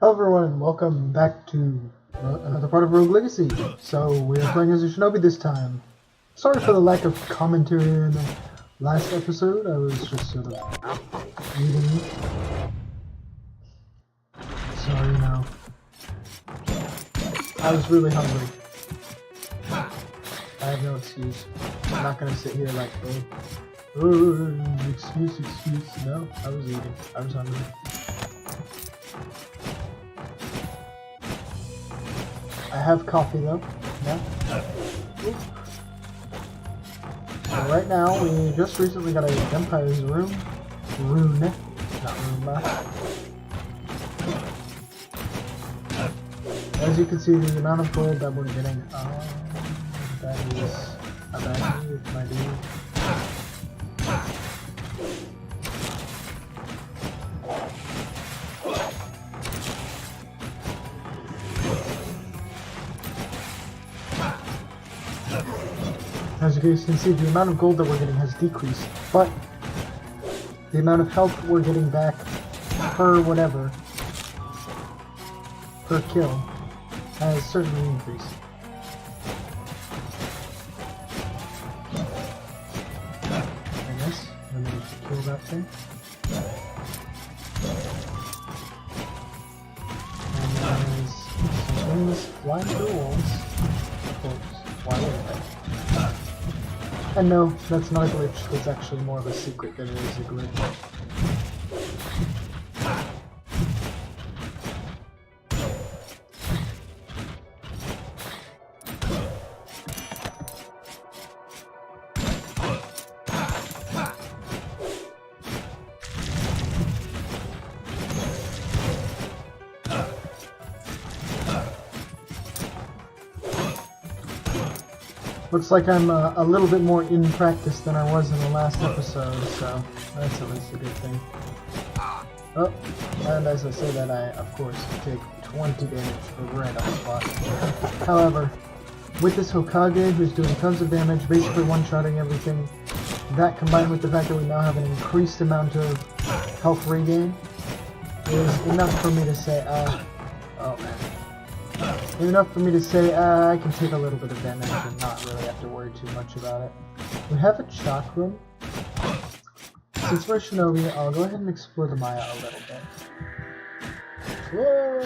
Hello everyone, welcome back to another part of Rogue Legacy. So we are playing as a Shinobi this time. Sorry for the lack of commentary in the last episode, I was just sort of eating. So, I was really hungry. I have no excuse. I'm not gonna sit here like, excuse. No, I was eating. I was hungry. I have coffee though. Yeah. So right now, we just recently got a Empire's rune, not Roomba. As you can see, the amount of gold that we're getting, that is a bad thing with my dude. As you guys can see, the amount of gold that we're getting has decreased, but the amount of health we're getting back per whatever, per kill, has certainly increased. I guess I managed to kill that thing. And there's some things flying through the walls. Of course, why wouldn't they? And no, that's not a glitch, that's actually more of a secret than it is a glitch. Looks like I'm a little bit more in practice than I was in the last episode, so that's at least a good thing. Oh, and as I say that, I, of course, take 20 damage right on the spot. However, with this Hokage, who's doing tons of damage, basically one-shotting everything, that combined with the fact that we now have an increased amount of health regain, is enough for me to say, oh man. Enough for me to say, I can take a little bit of damage and not really have to worry too much about it. We have a chakram. Since we're Shinobi, I'll go ahead and explore the Maya a little bit. Whoa!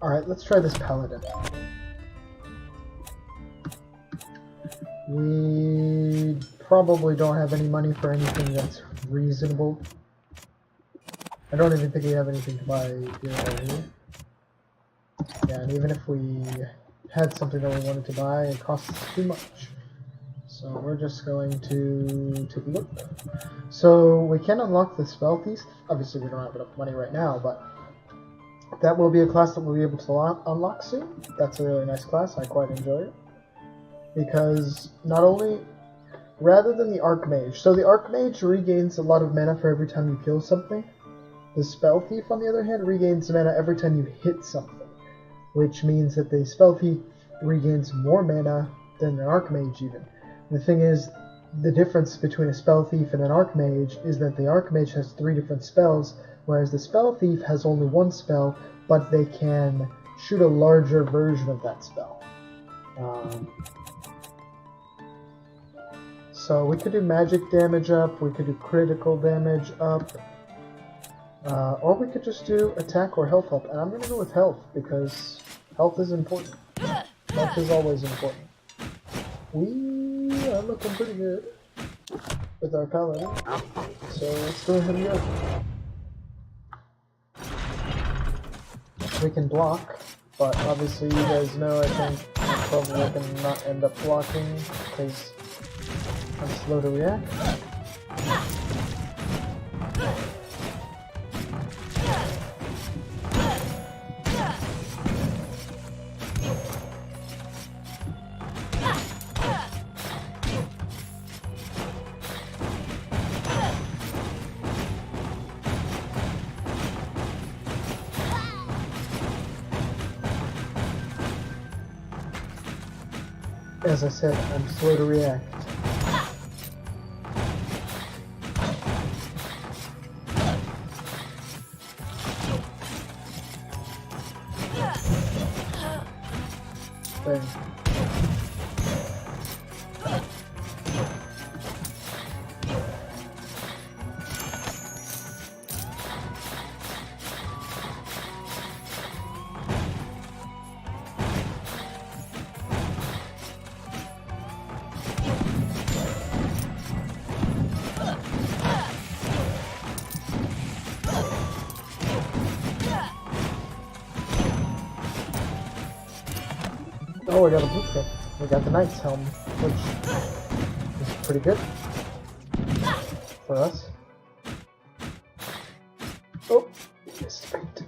Alright, let's try this paladin. We probably don't have any money for anything that's reasonable. I don't even think we have anything to buy here. Yeah, and even if we had something that we wanted to buy, it costs too much. So we're just going to take a look. So we can unlock the Spell Thief. Obviously we don't have enough money right now, but that will be a class that we'll be able to unlock soon. That's a really nice class, I quite enjoy it. Because not only, rather than the Archmage, so the Archmage regains a lot of mana for every time you kill something. The Spell Thief, on the other hand, regains mana every time you hit something, which means that the Spell Thief regains more mana than an Archmage even. And the thing is, the difference between a Spell Thief and an Archmage is that the Archmage has 3 different spells, whereas the Spell Thief has only 1 spell, but they can shoot a larger version of that spell. So we could do magic damage up, we could do critical damage up, or we could just do attack or health up. And I'm going to go with health, because health is important. Health is always important. We are looking pretty good with our paladin, so let's go ahead and go. We can block, but obviously you guys know I think I'm probably going to not end up blocking, because I'm slow to react. As I said, I'm slow to react. Bang. Oh, we got a blueprint. We got the Knight's Helm, which is pretty good for us. Oh, missed paint.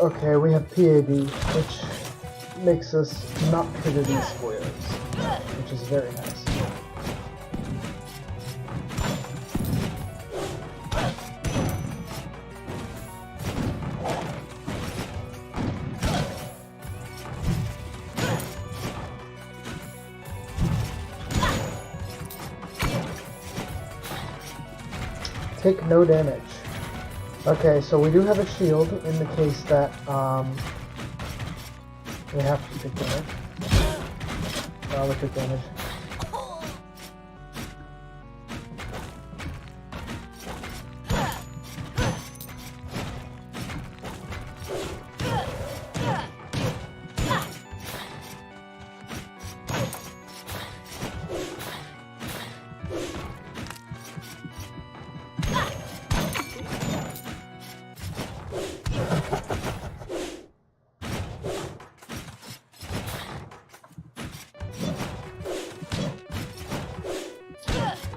Okay, we have PAB, which makes us not trigger these spoilers, which is very nice. Take no damage. Okay, so we do have a shield in the case that we have to take damage. We took damage.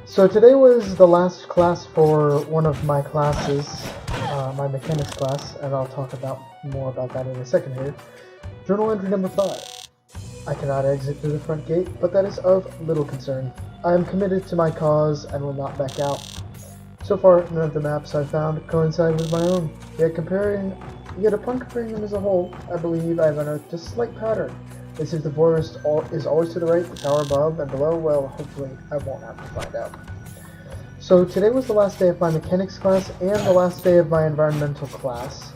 So today was the last class for one of my classes, my mechanics class, and I'll talk more about that in a second here. Journal entry number 5. I cannot exit through the front gate, but that is of little concern. I am committed to my cause and will not back out. So far, none of the maps I've found coincide with my own, yet upon comparing them as a whole, I believe I have unearthed a slight pattern. It seems the forest is always to the right, the tower above and below. Well, hopefully I won't have to find out. So today was the last day of my mechanics class and the last day of my environmental class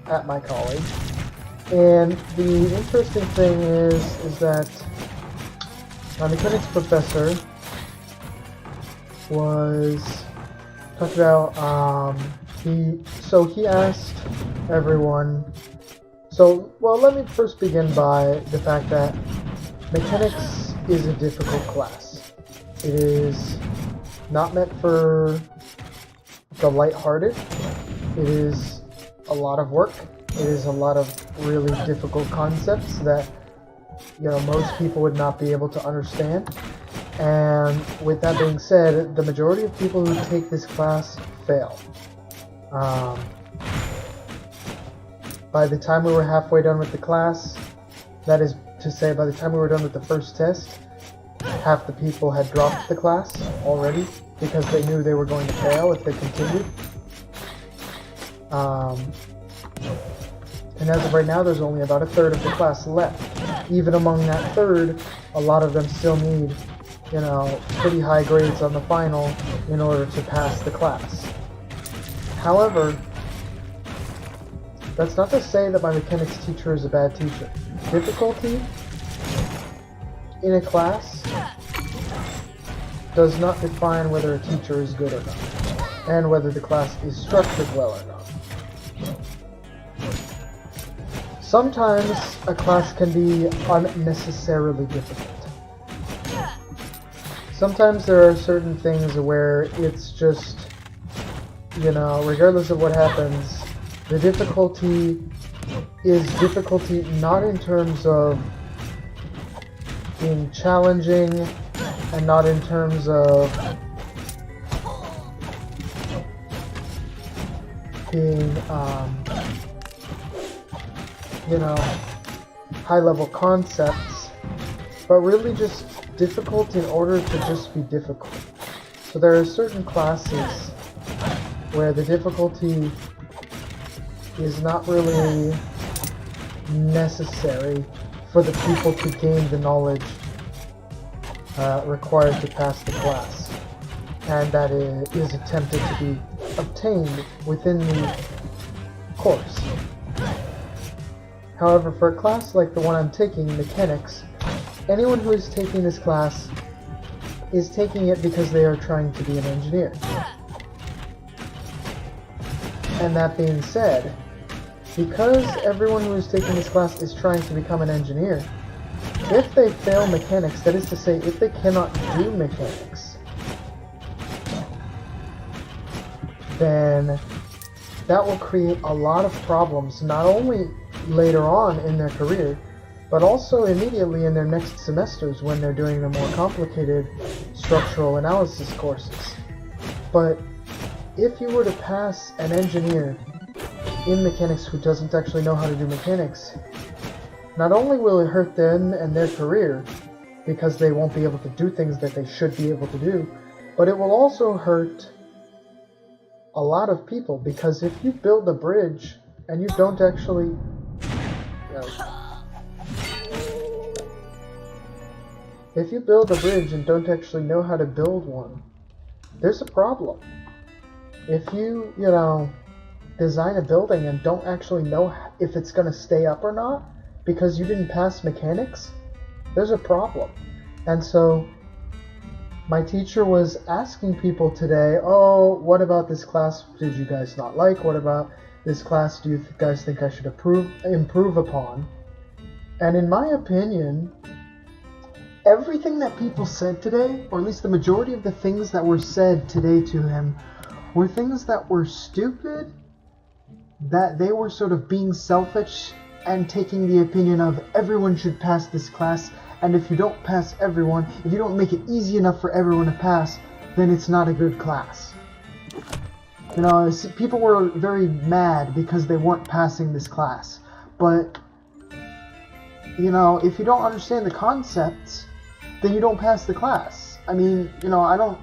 at my college. And the interesting thing is that my mechanics professor was talking about he asked everyone. Well, let me first begin by the fact that mechanics is a difficult class. It is not meant for the lighthearted. It is a lot of work. It is a lot of really difficult concepts that most people would not be able to understand. And with that being said, the majority of people who take this class fail. By the time we were halfway done with the class, that is to say, by the time we were done with the first test, half the people had dropped the class already because they knew they were going to fail if they continued. And as of right now, there's only about a third of the class left. Even among that third, a lot of them still need, pretty high grades on the final in order to pass the class. However, that's not to say that my mechanics teacher is a bad teacher. Difficulty in a class does not define whether a teacher is good or not, and whether the class is structured well or not. Sometimes a class can be unnecessarily difficult. Sometimes there are certain things where it's just, regardless of what happens, the difficulty is difficulty not in terms of being challenging and not in terms of being you know, high-level concepts, but really just difficult in order to just be difficult. So there are certain classes where the difficulty is not really necessary for the people to gain the knowledge required to pass the class, and that is attempted to be obtained within the course. However, for a class like the one I'm taking, Mechanics, anyone who is taking this class is taking it because they are trying to be an engineer. And that being said, because everyone who is taking this class is trying to become an engineer, if they fail Mechanics, that is to say, if they cannot do Mechanics, then that will create a lot of problems, not only later on in their career, but also immediately in their next semesters when they're doing the more complicated structural analysis courses. But if you were to pass an engineer in Mechanics who doesn't actually know how to do Mechanics, not only will it hurt them and their career, because they won't be able to do things that they should be able to do, but it will also hurt a lot of people, because if you build a bridge and you don't actually... if you build a bridge and don't actually know how to build one, there's a problem. If you, design a building and don't actually know if it's going to stay up or not because you didn't pass Mechanics, there's a problem. And so my teacher was asking people today, oh, what about this class did you guys not like? What about this class do you guys think I should improve upon? And in my opinion, everything that people said today, or at least the majority of the things that were said today to him, were things that were stupid, that they were sort of being selfish and taking the opinion of everyone should pass this class, and if you don't pass everyone, if you don't make it easy enough for everyone to pass, then it's not a good class. People were very mad because they weren't passing this class. But, if you don't understand the concepts, then you don't pass the class. I mean, I don't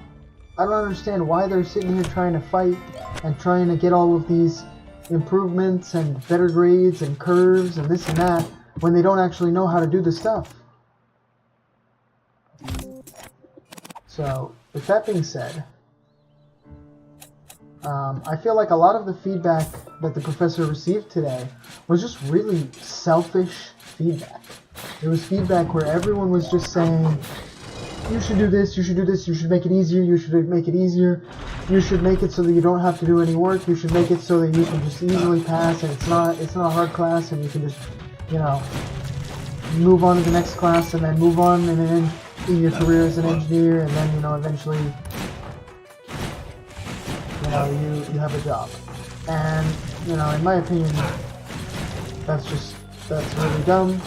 understand why they're sitting here trying to fight and trying to get all of these improvements and better grades and curves and this and that when they don't actually know how to do the stuff. So, with that being said, I feel like a lot of the feedback that the professor received today was just really selfish feedback. It was feedback where everyone was just saying, you should do this, you should do this, you should make it easier, you should make it easier, you should make it so that you don't have to do any work, you should make it so that you can just easily pass, and it's not a hard class, and you can just, move on to the next class, and then move on in your career as an engineer, and then, eventually, you have a job. And, in my opinion, that's really dumb.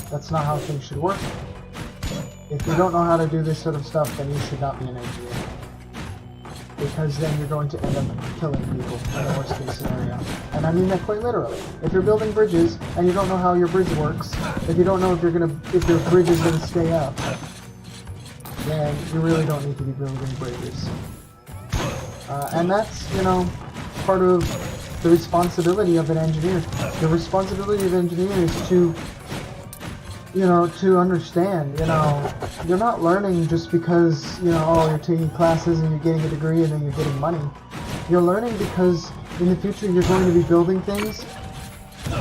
That's not how things should work. If you don't know how to do this sort of stuff, then you should not be an engineer. Because then you're going to end up killing people in the worst case scenario. And I mean that quite literally. If you're building bridges and you don't know how your bridge works, if you don't know if your bridge is gonna stay up, then you really don't need to be building bridges. And that's, part of the responsibility of an engineer. The responsibility of an engineer is to understand, you're not learning just because, you're taking classes and you're getting a degree and then you're getting money. You're learning because in the future you're going to be building things,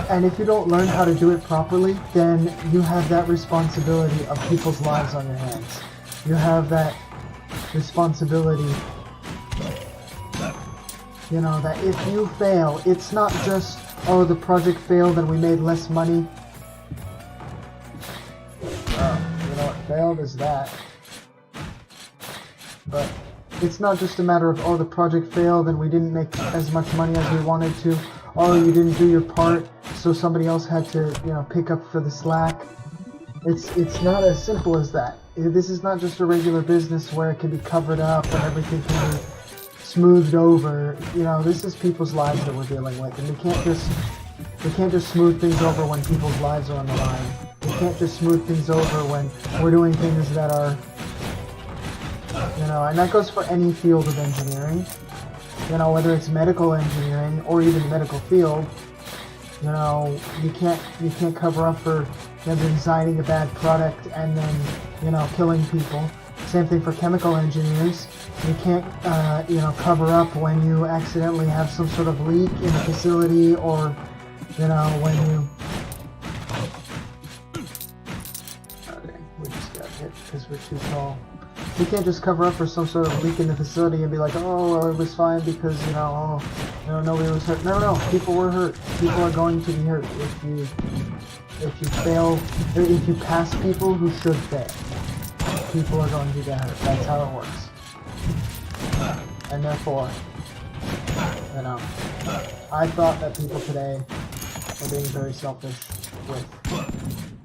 and if you don't learn how to do it properly, then you have that responsibility of people's lives on your hands. You have that responsibility, that if you fail, it's not just, oh, the project failed and we made less money. What failed is that. But it's not just a matter of, oh, the project failed and we didn't make as much money as we wanted to. Oh, you didn't do your part, so somebody else had to, pick up for the slack. It's not as simple as that. This is not just a regular business where it can be covered up and everything can be smoothed over. This is people's lives that we're dealing with, and we can't just We can't just smooth things over when people's lives are on the line. We can't just smooth things over when we're doing things that are, you know, and that goes for any field of engineering. You know, whether it's medical engineering or even the medical field, you know, you can't cover up for designing a bad product and then, you know, killing people. Same thing for chemical engineers. You can't, you know, cover up when you accidentally have some sort of leak in a facility, or, you know, when you... Okay, we just got hit because we're too tall. You can't just cover up for some sort of leak in the facility and be like, oh, well, it was fine because, you know, nobody was hurt. No, people were hurt. People are going to be hurt if you fail, if you pass people who should fail. People are going to get hurt. That's how it works. And therefore, you know, I thought that people today were being very selfish with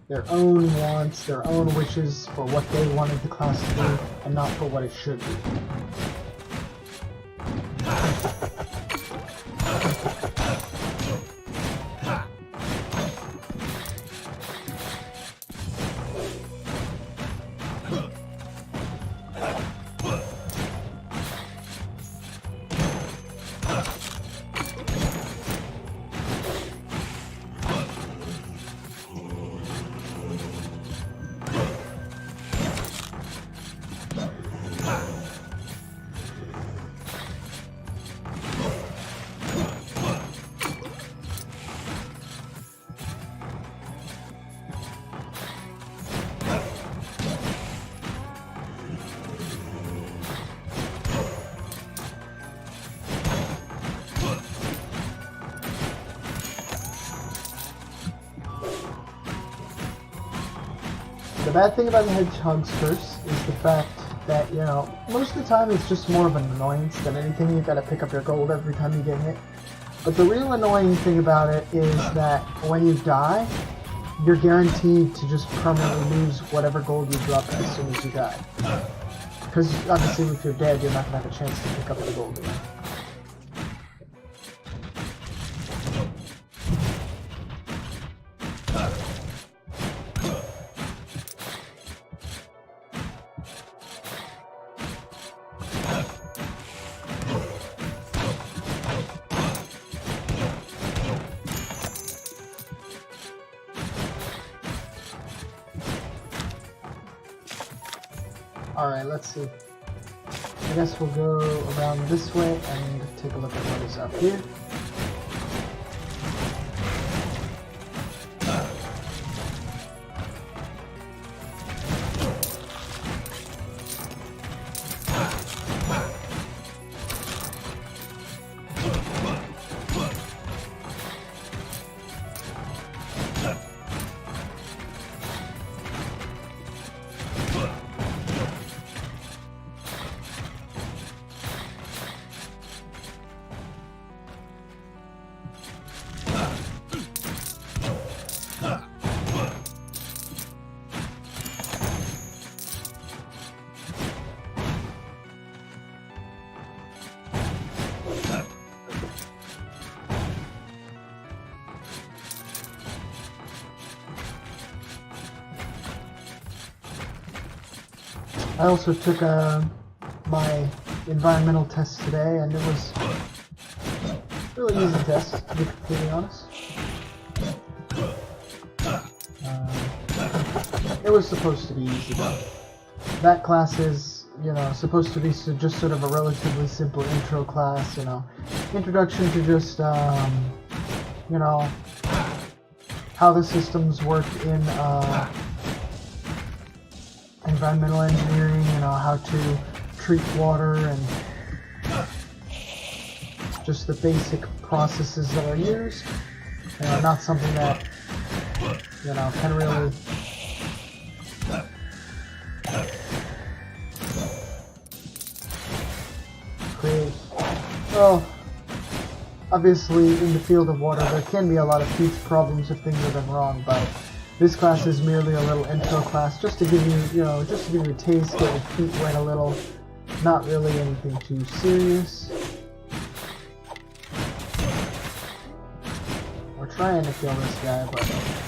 their own wants, their own wishes for what they wanted the class to be, and not for what it should be. The bad thing about the Hedgehog's Curse is the fact that, you know, most of the time it's just more of an annoyance than anything. You gotta pick up your gold every time you get hit. But the real annoying thing about it is that when you die, you're guaranteed to just permanently lose whatever gold you dropped as soon as you die. Because obviously if you're dead, you're not gonna have a chance to pick up the gold again. Alright, let's see. I guess we'll go around this way and take a look at what is up here. I also took my environmental test today, and it was a really easy test, to be completely honest. It was supposed to be easy though. That class is, you know, supposed to be just sort of a relatively simple intro class, you know. Introduction to just, you know, how the systems work in, environmental engineering, you know, how to treat water and just the basic processes that are used. You know, not something that, you know, can really create, well, obviously in the field of water there can be a lot of huge problems if things are done wrong, but this class is merely a little intro class, just to give you, you know, just to give you a taste, get your feet wet a little. Not really anything too serious. We're trying to kill this guy, but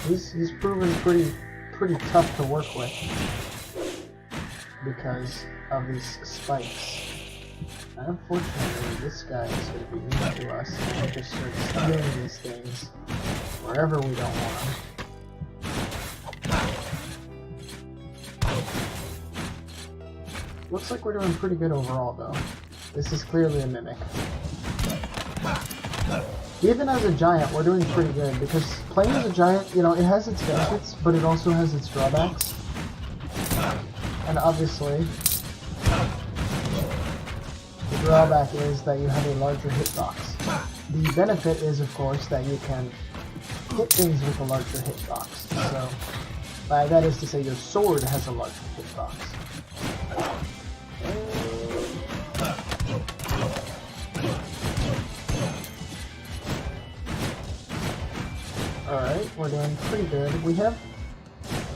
he's proven pretty tough to work with because of these spikes. And unfortunately, this guy is going to be mean to us, and we'll just start stealing these things wherever we don't want them. Looks like we're doing pretty good overall, though. This is clearly a mimic. Even as a giant, we're doing pretty good, because playing as a giant, you know, it has its benefits, but it also has its drawbacks. And obviously, the drawback is that you have a larger hitbox. The benefit is, of course, that you can hit things with a larger hitbox. So, that is to say, your sword has a larger hitbox. Alright, we're doing pretty good. We have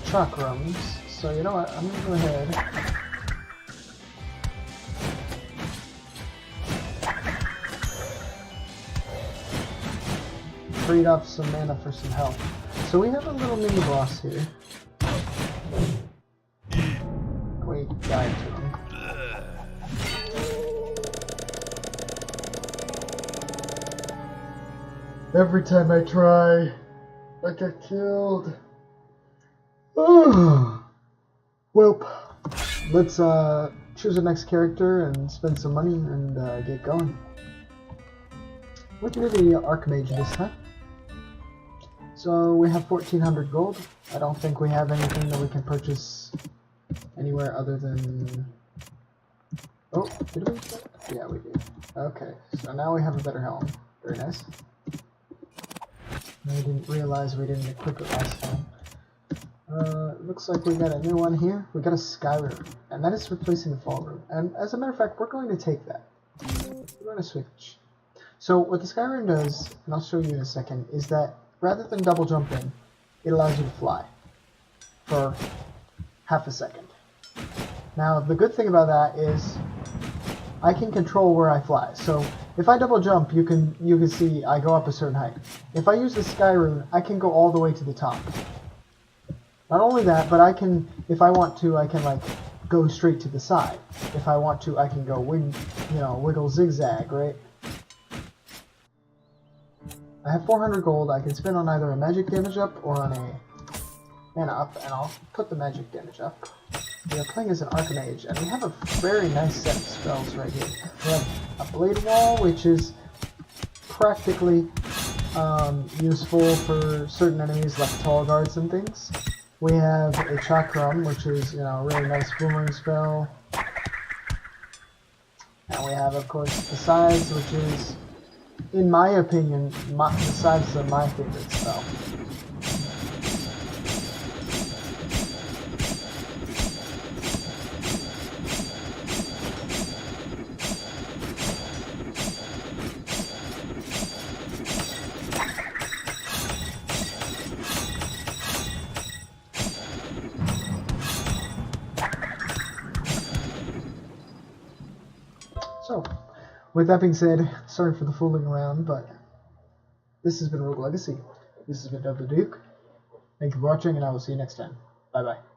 chakrams, so you know what, I'm gonna go ahead. Trade up some mana for some health. So we have a little mini boss here. We died to him. Every time I try, I get killed. Oh. Well, let's choose the next character and spend some money and get going. We're gonna do the Archmage this time. So we have 1400 gold. I don't think we have anything that we can purchase anywhere other than... Oh, did we? Yeah, we did. Okay, so now we have a better helm. Very nice. I didn't realize we didn't equip it last time. Looks like we got a new one here. We got a Skyrim, and that is replacing the Fall Room. And as a matter of fact, we're going to take that. We're going to switch. So what the Skyrim does, and I'll show you in a second, is that rather than double jumping, it allows you to fly for half a second. Now, the good thing about that is I can control where I fly. So if I double jump, you can see I go up a certain height. If I use the Skyrim, I can go all the way to the top. Not only that, but I can, if I want to, I can like go straight to the side. If I want to, I can go wiggle zigzag, right? I have 400 gold. I can spend on either a magic damage up or on a mana up, and I'll put the magic damage up. We are playing as an Archmage, and we have a very nice set of spells right here. We have a Blade Wall, which is practically useful for certain enemies like Tall Guards and things. We have a Chakram, which is, a really nice boomerang spell. And we have, of course, the Scythes, which is, in my opinion, the Scythes are my favorite spell. So, with that being said, sorry for the fooling around, but this has been Rogue Legacy. This has been Double Duke. Thank you for watching, and I will see you next time. Bye bye.